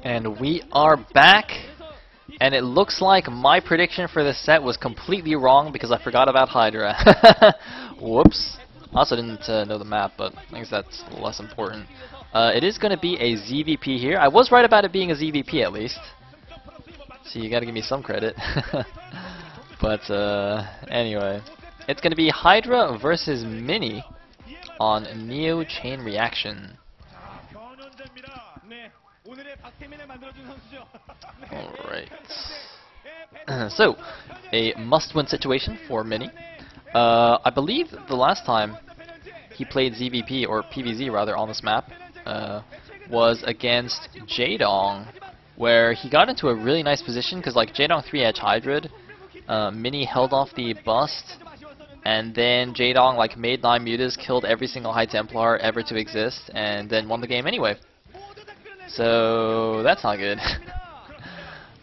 And we are back, and it looks like my prediction for this set was completely wrong because I forgot about Hydra. Whoops. I also didn't know the map, but I guess that's less important. It is going to be a ZVP here. I was right about it being a ZVP at least. So you gotta give me some credit. But anyway, it's going to be Hydra versus Mini on Neo Chain Reaction. Alright. So, a must-win situation for Mini. I believe the last time he played ZVP, or PVZ rather, on this map, was against Jaedong, where he got into a really nice position, because like Jaedong 3-edge Hydra, Mini held off the bust, and then Jaedong like made 9 mutas, killed every single High Templar ever to exist, and then won the game anyway. So that's not good.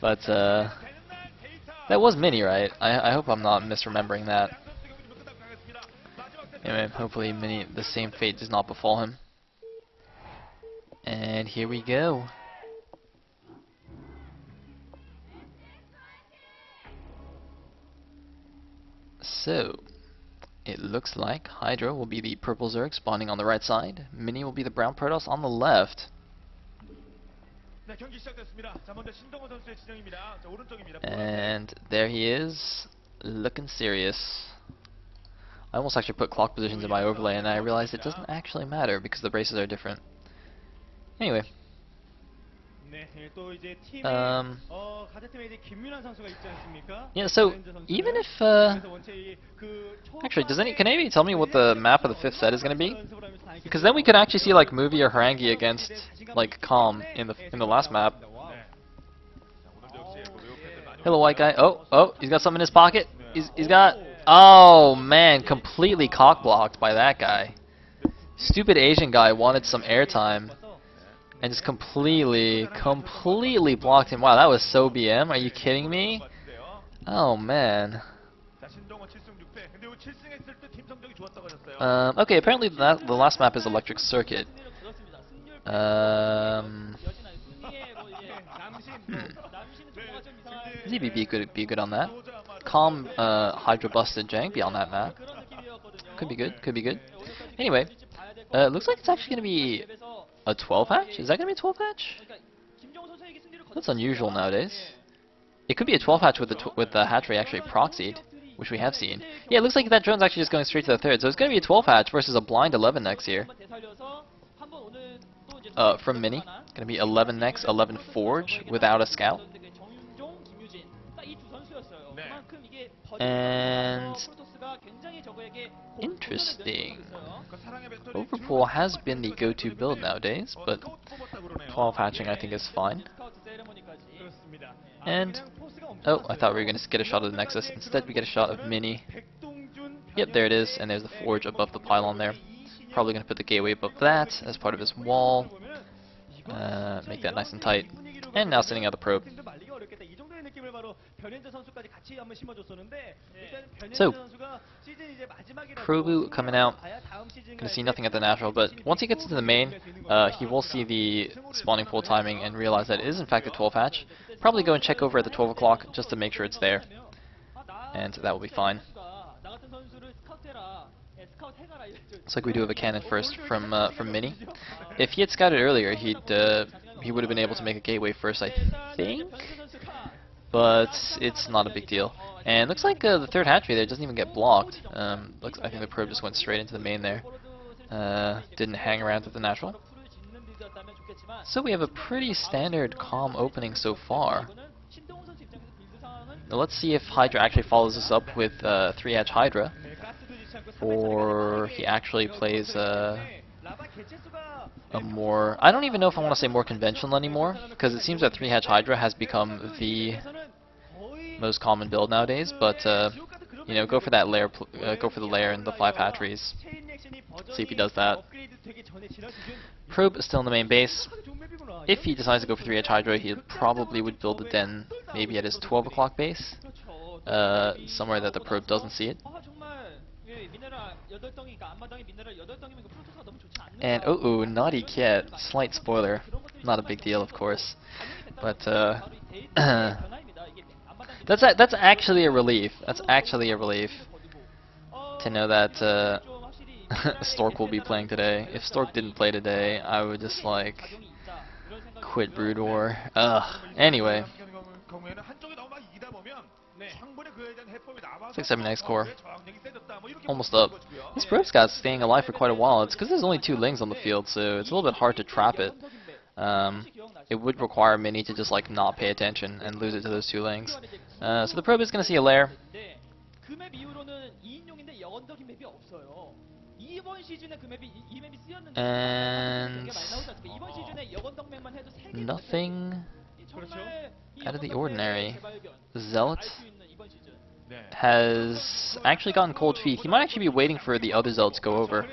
But that was Mini, right? I hope I'm not misremembering that. Anyway, hopefully Mini, the same fate does not befall him. And here we go. So, it looks like Hydra will be the purple Zerg spawning on the right side. Mini will be the brown Protoss on the left. And there he is, looking serious. I almost actually put clock positions in my overlay and I realized it doesn't actually matter because the braces are different. Anyway. Yeah, so even if actually, can anybody tell me what the map of the 5th set is going to be? Because then we could actually see like Movie or Harangi against like Calm in the last map. Hello, white guy. Oh, he's got something in his pocket. He's got. Oh man, completely cock blocked by that guy. Stupid Asian guy wanted some airtime and just completely blocked him. Wow, that was so BM. Are you kidding me? Oh man. Okay, apparently the last map is Electric Circuit. ZBB could be good on that. Calm Hydra busted Jank be on that map. Could be good. Anyway, looks like it's actually going to be a 12 hatch? Is that going to be a 12 hatch? That's unusual nowadays. It could be a 12 hatch with the hatch rate actually proxied, which we have seen. Yeah, it looks like that drone's actually just going straight to the 3rd, so it's going to be a 12 hatch versus a blind 11 next here. From Mini, going to be 11 next, 11 Forge without a scout. And interesting. Overpool has been the go-to build nowadays, but 12 hatching I think is fine. And oh, I thought we were going to get a shot of the Nexus. Instead, we get a shot of Mini. Yep, there it is, and there's the Forge above the pylon there. Probably going to put the gateway above that as part of his wall. Make that nice and tight. And now sending out the probe. So, Probu coming out. Gonna see nothing at the natural, but once he gets into the main, he will see the spawning pool timing and realize that it is in fact a 12 hatch. Probably go and check over at the 12 o'clock just to make sure it's there. And that will be fine. Looks like we do have a cannon first from Mini. If he had scouted earlier, he would have been able to make a gateway first, I think. But it's not a big deal. And looks like the 3rd hatchery there doesn't even get blocked. I think the probe just went straight into the main there. Didn't hang around at the natural. So we have a pretty standard calm opening so far. Now let's see if Hydra actually follows this up with 3-hatch Hydra, or he actually plays a more, I don't even know if I want to say more conventional anymore, because it seems that 3-hatch Hydra has become the most common build nowadays. But you know, go for that layer, go for the layer and the 5 hatcheries. See if he does that. Probe is still in the main base. If he decides to go for 3-hatch Hydra, he probably would build the den maybe at his 12 o'clock base, somewhere that the probe doesn't see it. And naughty cat, slight spoiler. not a big deal, of course. But that's actually a relief. That's actually a relief to know that Stork will be playing today. If Stork didn't play today, I would just like quit Brood War. Ugh. Anyway. 6-7 core. Almost up. This probe's got staying alive for quite a while. It's because there's only 2 Lings on the field, so it's a little bit hard to trap it. It would require Mini to just like not pay attention and lose it to those 2 Lings. So the probe is going to see a lair. And nothing out of the ordinary. Zealot has actually gotten cold feet. He might actually be waiting for the other Zealot to go over.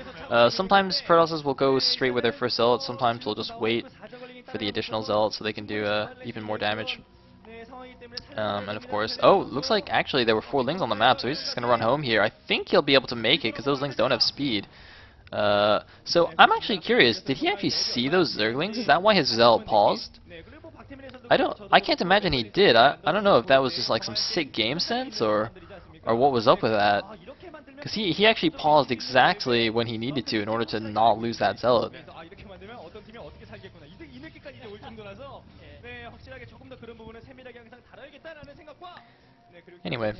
Sometimes Protosses will go straight with their first Zealot, sometimes they'll just wait for the additional Zealot so they can do even more damage. And of course, oh, looks like actually there were 4 Lings on the map, so he's just going to run home here. I think he'll be able to make it because those Lings don't have speed. So I'm actually curious, did he actually see those Zerglings? Is that why his Zealot paused? I can't imagine he did. I don't know if that was just like some sick game sense or what was up with that. Because he actually paused exactly when he needed to in order to not lose that Zealot. Anyway.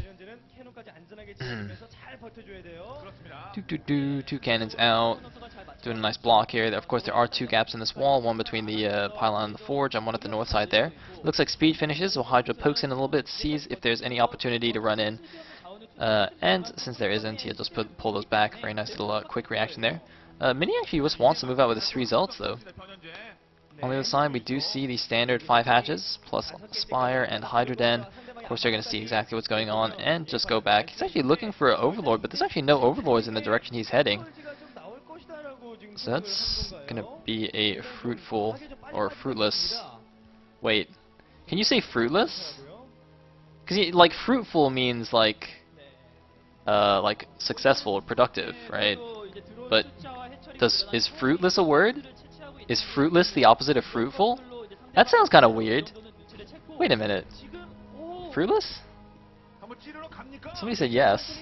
2 cannons out. Doing a nice block here. Of course, there are 2 gaps in this wall, one between the pylon and the forge, and one at the north side there. Looks like speed finishes, so Hydra pokes in a little bit, sees if there's any opportunity to run in. And since there isn't, he'll just pull those back. Very nice little quick reaction there. Mini actually just wants to move out with his 3 Zealots, though. On the other side, we do see the standard 5 hatches, plus Spire and Hydra Den. Of course, they're going to see exactly what's going on and just go back. He's actually looking for an Overlord, but there's actually no Overlords in the direction he's heading. So that's going to be a fruitful or fruitless. Wait, can you say fruitless? Because like fruitful means like successful or productive, right? But is fruitless a word? Is fruitless the opposite of fruitful? That sounds kind of weird. Wait a minute. Fruitless? Somebody said yes.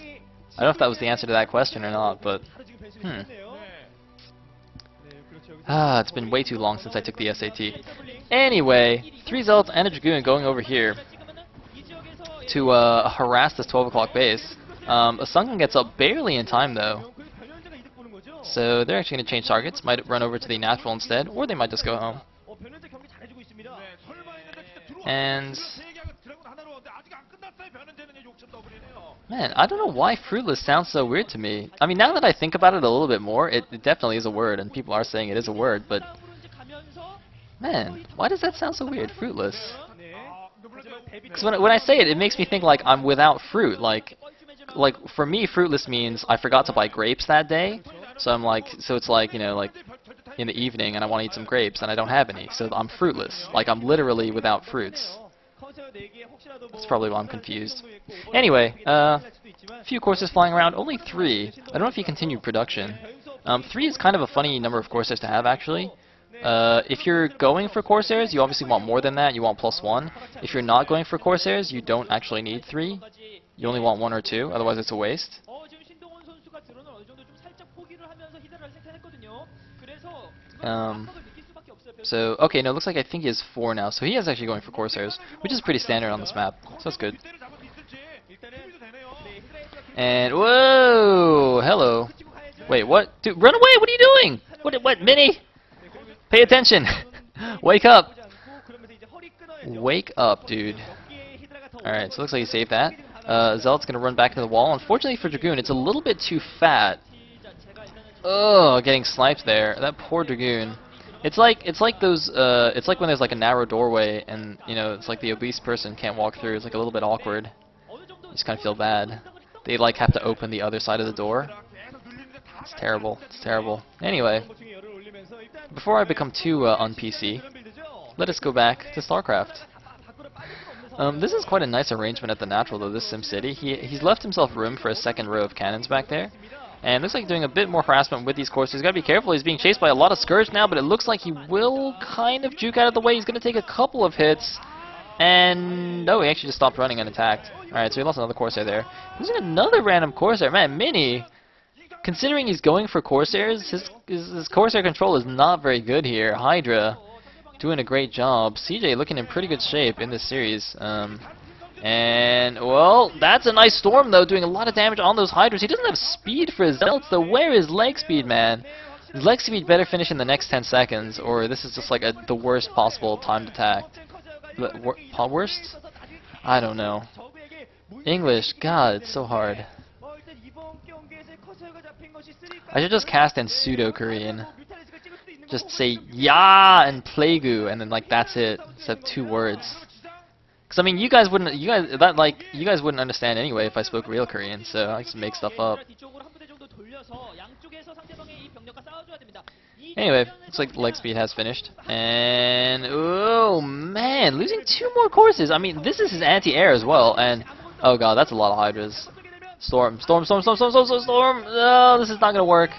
I don't know if that was the answer to that question or not, but it's been way too long since I took the SAT. Anyway, 3 Zealots and a Dragoon going over here to harass this 12 o'clock base. A Sunken gets up barely in time though. So they're actually going to change targets, might run over to the natural instead, or they might just go home. And man, I don't know why fruitless sounds so weird to me. I mean, now that I think about it a little bit more, it definitely is a word, and people are saying it is a word, but man, why does that sound so weird, fruitless? Because when I say it, it makes me think like I'm without fruit. Like for me, fruitless means I forgot to buy grapes that day. So I'm like, so it's like, you know, like in the evening and I want to eat some grapes and I don't have any. So I'm fruitless. Like I'm literally without fruits. That's probably why I'm confused. Anyway, a few courses flying around. Only 3. I don't know if he continued production. 3 is kind of a funny number of Corsairs to have, actually. If you're going for Corsairs, you obviously want more than that. You want +1. If you're not going for Corsairs, you don't actually need 3. You only want 1 or 2, otherwise it's a waste. So, okay, no, it looks like I think he has 4 now, so he is actually going for Corsairs, which is pretty standard on this map, so that's good. And, whoa, hello. Wait, what? Dude, run away, what are you doing? What, Mini? Pay attention. Wake up. Wake up, dude. Alright, so it looks like he saved that. Zealot's going to run back into the wall. Unfortunately for Dragoon, it's a little bit too fat. Oh, getting sniped there. That poor Dragoon. It's like those. It's like when there's like a narrow doorway, and you know, it's like the obese person can't walk through. It's like a little bit awkward. You just kind of feel bad. They like have to open the other side of the door. It's terrible. It's terrible. Anyway, before I become too un-PC, let us go back to StarCraft. This is quite a nice arrangement at the natural though. This SimCity. He's left himself room for a second row of cannons back there. And looks like doing a bit more harassment with these Corsairs. He's got to be careful. He's being chased by a lot of Scourge now, but it looks like he will kind of juke out of the way. He's going to take a couple of hits. And no, he actually just stopped running and attacked. Alright, so he lost another Corsair there. Losing another random Corsair. Man, Mini, considering he's going for Corsairs, his Corsair control is not very good here. Hydra doing a great job. CJ looking in pretty good shape in this series. And, well, that's a nice Storm, though, doing a lot of damage on those Hydras. He doesn't have speed for his Zealots, though. Where is leg speed, man? His leg speed better finish in the next 10 seconds, or this is just like the worst possible timed attack. Worst? I don't know. English, God, it's so hard. I should just cast in pseudo-Korean. Just say "ya" and "plaegu" and then like that's it. Except 2 words. Cause I mean, you guys wouldn't understand anyway if I spoke real Korean, so I just make stuff up. Anyway, looks like leg speed has finished, and oh man, losing 2 more courses. I mean, this is his anti-air as well, and oh god, that's a lot of Hydras. Storm. Oh, this is not gonna work.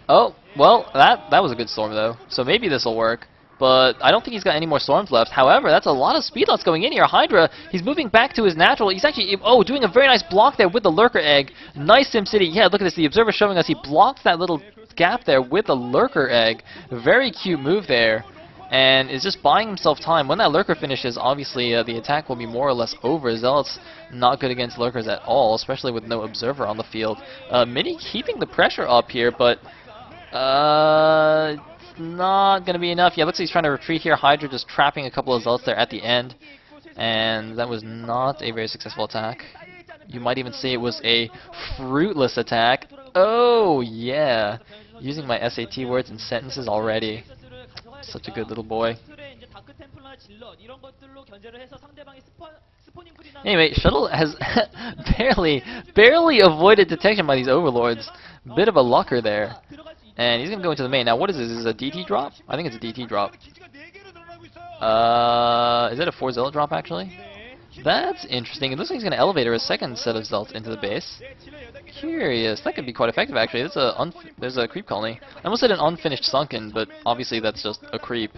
Oh, well, that was a good Storm though, so maybe this will work. But I don't think he's got any more Storms left. However, that's a lot of speed loss going in here. Hydra, he's moving back to his natural. He's actually, oh, doing a very nice block there with the Lurker Egg. Nice SimCity. Yeah, look at this. The Observer showing us he blocked that little gap there with the Lurker Egg. Very cute move there. And is just buying himself time. When that Lurker finishes, obviously the attack will be more or less over. Zealot's not good against Lurkers at all, especially with no Observer on the field. Mini keeping the pressure up here, but not going to be enough. Yeah, looks like he's trying to retreat here. Hydra just trapping a couple of Zealots there at the end. And that was not a very successful attack. You might even say it was a fruitless attack. Oh, yeah. Using my SAT words and sentences already. Such a good little boy. Anyway, Shuttle has barely avoided detection by these Overlords. Bit of a lucker there. And he's going to go into the main. Now, what is this? Is this a DT drop? I think it's a DT drop. Is it a 4 Zealot drop, actually? That's interesting. It looks like he's going to elevator a second set of Zealots into the base. Curious. That could be quite effective, actually. There's a creep colony. I almost said an unfinished sunken, but obviously that's just a creep.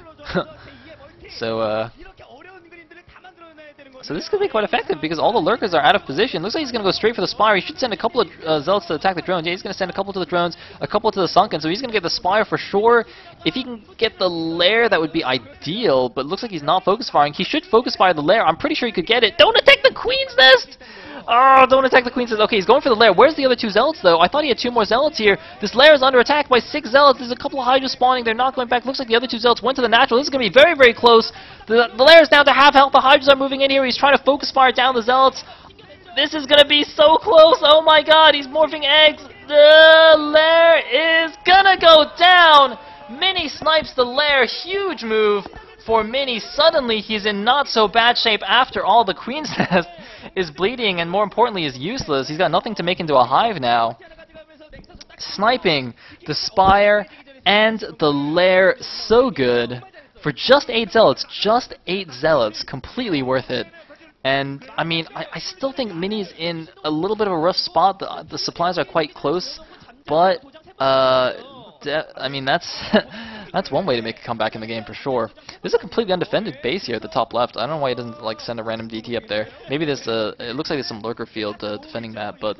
So this could be quite effective because all the Lurkers are out of position. Looks like he's going to go straight for the Spire. He should send a couple of Zealots to attack the drones. Yeah, he's going to send a couple to the drones, a couple to the Sunken. So he's going to get the Spire for sure. If he can get the Lair, that would be ideal. But it looks like he's not focus firing. He should focus fire the Lair. I'm pretty sure he could get it. Don't attack the Queen's Nest! Oh, don't attack the Queen's Nest. Okay, he's going for the Lair. Where's the other 2 Zealots, though? I thought he had 2 more Zealots here. This Lair is under attack by 6 Zealots. There's a couple of Hydras spawning. They're not going back. Looks like the other 2 Zealots went to the natural. This is going to be very, very close. The Lair is down to half health. The Hydras are moving in here. He's trying to focus fire down the Zealots. This is going to be so close. Oh my god, he's morphing eggs. The Lair is going to go down. Mini snipes the Lair. Huge move for Mini. Suddenly, he's in not so bad shape after all. The Queen's Nest is bleeding and, more importantly, is useless. He's got nothing to make into a hive now. Sniping the Spire and the Lair so good. For just 8 Zealots. Just 8 Zealots. Completely worth it. And, I mean, I still think Mini's in a little bit of a rough spot. The supplies are quite close. But, I mean, that's that's one way to make a comeback in the game for sure. There's a completely undefended base here at the top left. I don't know why he doesn't like send a random DT up there. Maybe there's it looks like there's some lurker field defending that, but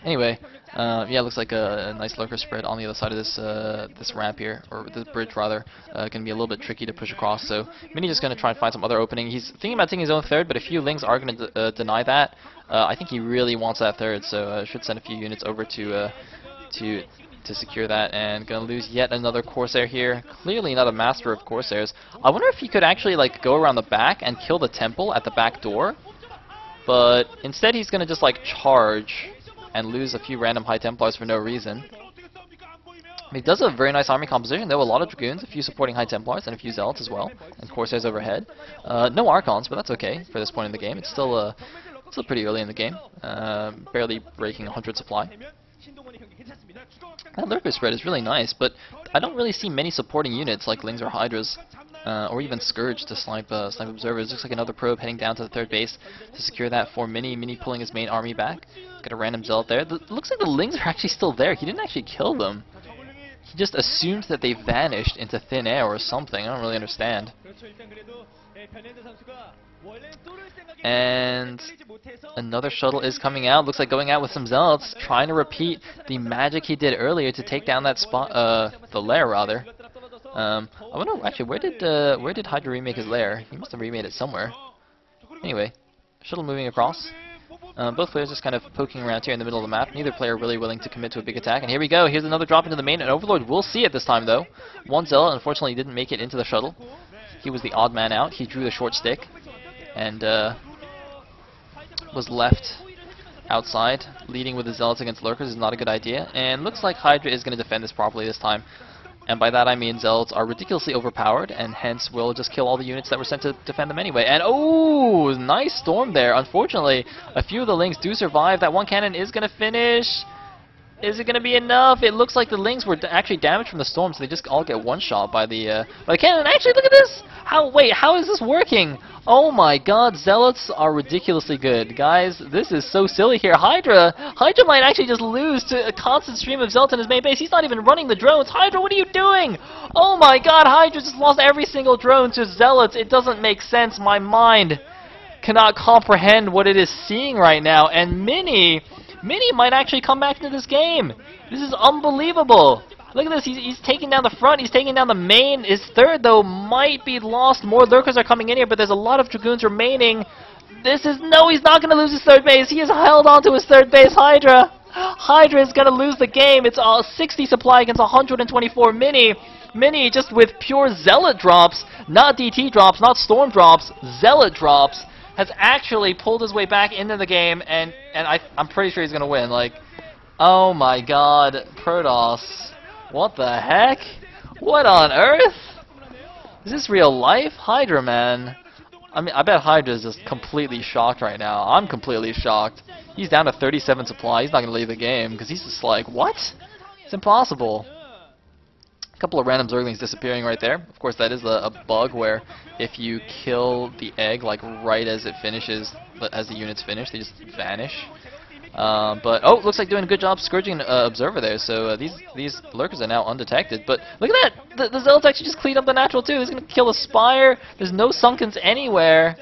anyway, yeah, it looks like a nice lurker spread on the other side of this ramp here, or this bridge rather. Gonna be a little bit tricky to push across. So Mini just gonna try and find some other opening. He's thinking about taking his own third, but a few Lings are gonna deny that. I think he really wants that third, so should send a few units over to secure that, and gonna lose yet another Corsair here. Clearly not a master of Corsairs. I wonder if he could actually like go around the back and kill the temple at the back door, but instead he's gonna just like charge and lose a few random High Templars for no reason. He does have a very nice army composition though, a lot of Dragoons, a few supporting High Templars, and a few Zealots as well, and Corsairs overhead. No Archons, but that's okay for this point in the game. It's still pretty early in the game, barely breaking 100 supply. That lurker spread is really nice, but I don't really see many supporting units like Lings or Hydras. or even Scourge to snipe observers. Looks like another probe heading down to the third base to secure that for Mini. Mini pulling his main army back. Got a random zealot there. Looks like the Lings are actually still there. He didn't actually kill them. He just assumed that they vanished into thin air or something. I don't really understand. And another shuttle is coming out. Looks like going out with some zealots, trying to repeat the magic he did earlier to take down that spot, the lair rather. I wonder actually where did Hydra remake his lair? He must have remade it somewhere. Anyway, shuttle moving across. Both players just kind of poking around here in the middle of the map. Neither player really willing to commit to a big attack. And here we go. Here's another drop into the main. And Overlord will see it this time though. One zealot unfortunately didn't make it into the shuttle. He was the odd man out. He drew the short stick and was left outside. Leading with the zealots against lurkers is not a good idea. And looks like Hydra is going to defend this properly this time. And by that I mean zealots are ridiculously overpowered and hence will just kill all the units that were sent to defend them anyway. And oh, nice storm there. Unfortunately, a few of the Lings do survive. That one cannon is going to finish. Is it going to be enough? It looks like the Lings were actually damaged from the storm, so they just all get one shot by the cannon. Actually, look at this! How is this working? Oh my god, zealots are ridiculously good. Guys, this is so silly here. Hydra might actually just lose to a constant stream of zealots in his main base. He's not even running the drones. Hydra, what are you doing? Oh my god, Hydra just lost every single drone to zealots. It doesn't make sense. My mind cannot comprehend what it is seeing right now. And Mini might actually come back into this game. This is unbelievable. Look at this. He's taking down the front. He's taking down the main. His third, though, might be lost. More lurkers are coming in here, but there's a lot of Dragoons remaining. No, he's not going to lose his third base. He has held on to his third base. Hydra is going to lose the game. It's 60 supply against 124 Mini. Mini just with pure zealot drops, not DT drops, not storm drops, zealot drops, has actually pulled his way back into the game, and I'm pretty sure he's going to win. Like, oh my god, Protoss. What the heck? What on earth? Is this real life? Hydra, man. I mean, I bet Hydra's just completely shocked right now. I'm completely shocked. He's down to 37 supply. He's not going to leave the game, because he's just like, what? It's impossible. A couple of random Zerglings disappearing right there. Of course, that is a bug where if you kill the egg, like, right as it finishes, as the units finish, they just vanish. But oh, looks like doing a good job scourging observer there. So these lurkers are now undetected. But look at that, the zealots actually just cleaned up the natural too. He's gonna kill a spire. There's no sunkens anywhere.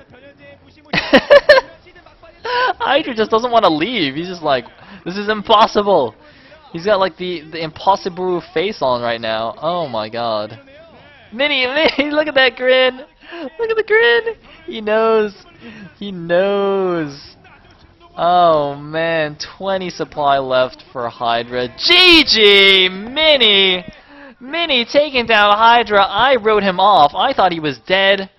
Hydra just doesn't want to leave. He's just like, this is impossible. He's got like the impossible face on right now. Oh my god. Mini, look at that grin. Look at the grin. He knows. He knows. Oh man, 20 supply left for Hydra. GG! Mini taking down Hydra. I wrote him off. I thought he was dead.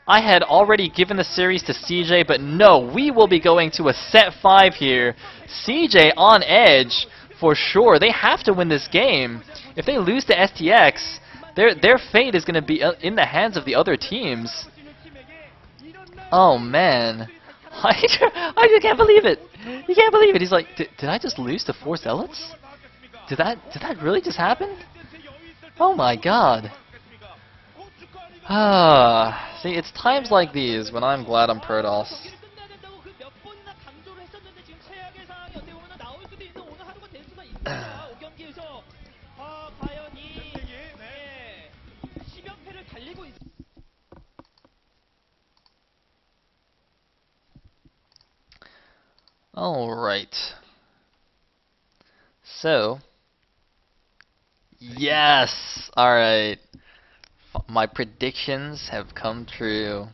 I had already given the series to CJ, but no, we will be going to a set 5 here. CJ on edge for sure. They have to win this game. If they lose to STX, their fate is going to be in the hands of the other teams. Oh man. I can't believe it. He can't believe it. He's like, did I just lose to 4 zealots? Did that really just happen? Oh my god. See, it's times like these when I'm glad I'm Protoss. Alright. So. Yes! Alright. My predictions have come true.